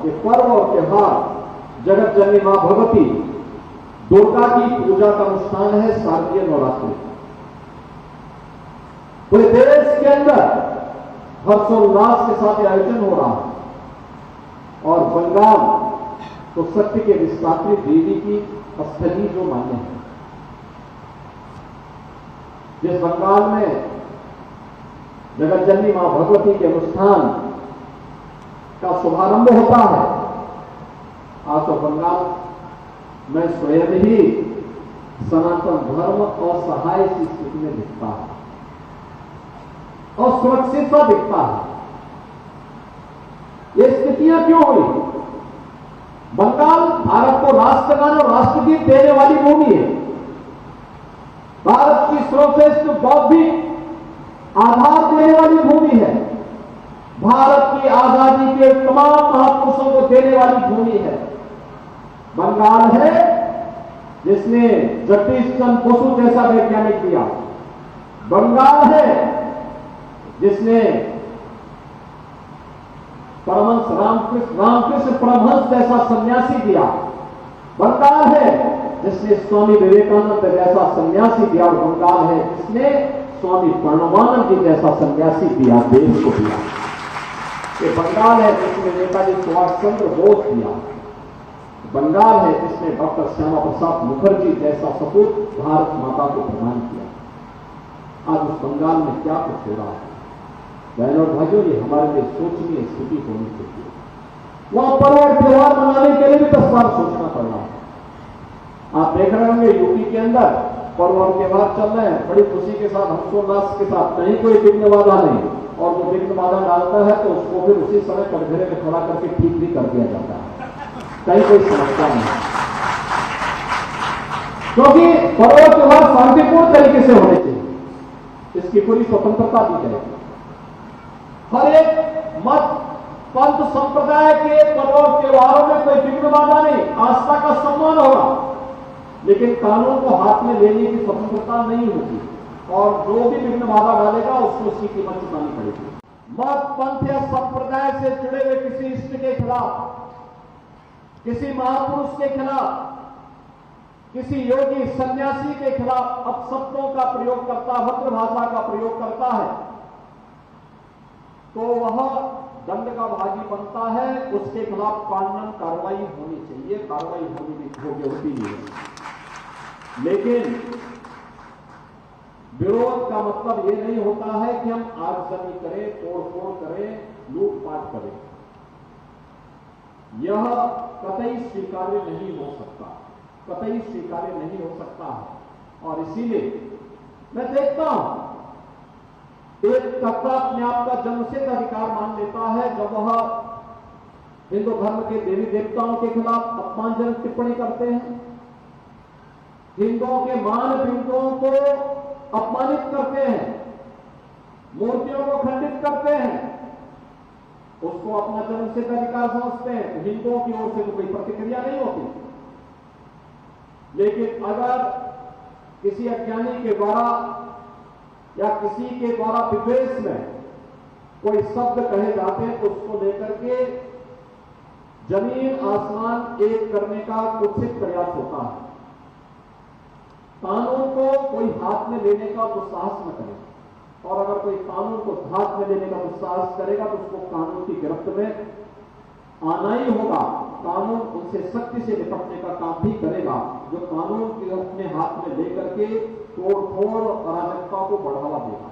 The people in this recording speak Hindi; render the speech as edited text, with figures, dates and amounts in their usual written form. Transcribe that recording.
ये पर्व और त्योहार जगत जननी मां भगवती दुर्गा की पूजा का अनुष्ठान है, शारदीय नवरात्रि। पूरे देश के अंदर हर्षोल्लास के साथ आयोजन हो रहा है और बंगाल तो सत्य के विस्तात्री देवी की स्थली जो मान्य है। जिस बंगाल में जगत जननी मां भगवती के अनुष्ठान का शुभारंभ होता है, आज तो बंगाल में स्वयं ही सनातन धर्म असहाय की स्थिति में दिखता है और सुरक्षित सा दिखता है। ये स्थितियां क्यों हुई? बंगाल भारत को राष्ट्रगान और राष्ट्रगीत देने वाली भूमि है। भारत की सर्वश्रेष्ठ बौद्धिक आधार देने वाली भूमि है। भारत की आजादी के तमाम महापुरुषों को देने वाली भूमि है। बंगाल है जिसने जगदीश चंद्र बसु जैसा वैज्ञानिक दिया। बंगाल है जिसने परमहंस रामकृष्ण परमहंस जैसा सन्यासी दिया। बंगाल है जिसने स्वामी विवेकानंद जैसा सन्यासी दिया और बंगाल है जिसने स्वामी प्रणवानंद जी जैसा सन्यासी दिया, देश को दिया। ये बंगाल है जिसने नेताजी सुभाष चंद्र बोस दिया। बंगाल है जिसने डॉक्टर श्यामा प्रसाद मुखर्जी जैसा सपूत भारत माता को प्रदान किया। आज उस बंगाल में क्या कुछ हो रहा है? बहनों और भाइयों, ये हमारे लिए सोचनीय स्थिति होनी चाहिए। वहां पर्व और त्योहार मनाने के लिए भी 10 बार सोचना पड़ रहा है। आप देख रहे होंगे यूपी के अंदर पर्व और त्योहार चल रहे हैं, बड़ी खुशी के साथ, हर्षोल्लास के साथ, कहीं कोई विघ्न बाधा नहीं। और जो विघ्न बाधा डालता है तो उसको फिर उसी समय कटघरे में खड़ा करके ठीक भी कर दिया जाता है, कहीं कोई समस्या नहीं। क्योंकि पर्व और त्योहार शांतिपूर्ण तरीके से होने चाहिए, इसकी पूरी स्वतंत्रता दी जाएगी। हर एक मत पंथ संप्रदाय के पर्व और त्योहारों में कोई विघ्न बाधा नहीं, आस्था का सम्मान होगा, लेकिन कानून को हाथ में लेने की स्वतंत्रता नहीं होगी और जो भी विघ्न बाधा डालेगा उसको उसकी कीमत चुकानी पड़ेगी। मत पंथ या संप्रदाय से जुड़े हुए किसी इष्ट के खिलाफ, किसी महापुरुष के खिलाफ, किसी योगी सन्यासी के खिलाफ अपशब्दों का प्रयोग करता, वक्र भाषा का प्रयोग करता है तो वह दंड का भागी बनता है। उसके खिलाफ कानूनन कार्रवाई होनी चाहिए, कार्रवाई होती है। लेकिन विरोध का मतलब यह नहीं होता है कि हम आगजनी करें, तोड़फोड़ करें, लूटपाट करें। यह कतई स्वीकार्य नहीं हो सकता, कतई स्वीकार्य नहीं हो सकता है। और इसीलिए मैं देखता हूं एक तबका अपने आप का जन्मसिद्ध अधिकार मान लेता है जब वह हिंदू धर्म के देवी देवताओं के खिलाफ अपमानजनक टिप्पणी करते हैं, हिंदुओं के मान बिंदुओं को अपमानित करते हैं, मूर्तियों को खंडित करते हैं, उसको अपना जन्मसिद्ध अधिकार समझते हैं। तो हिंदुओं की ओर से तो कोई प्रतिक्रिया नहीं होती। लेकिन अगर किसी अज्ञानी के द्वारा या किसी के द्वारा विद्वेष में कोई शब्द कहे जाते हैं तो उसको लेकर के जमीन आसमान एक करने का कुत्सित प्रयास होता है। कानून को कोई हाथ में लेने का दुस्साहस न करे, और अगर कोई कानून को हाथ में लेने का दुस्साहस करेगा तो उसको कानून की गिरफ्त में आना ही होगा। कानून उनसे सख्ती से निपटने का काम भी करेगा जो कानून को अपने हाथ में लेकर के तोड़फोड़ अराजकता को बढ़ावा देगा।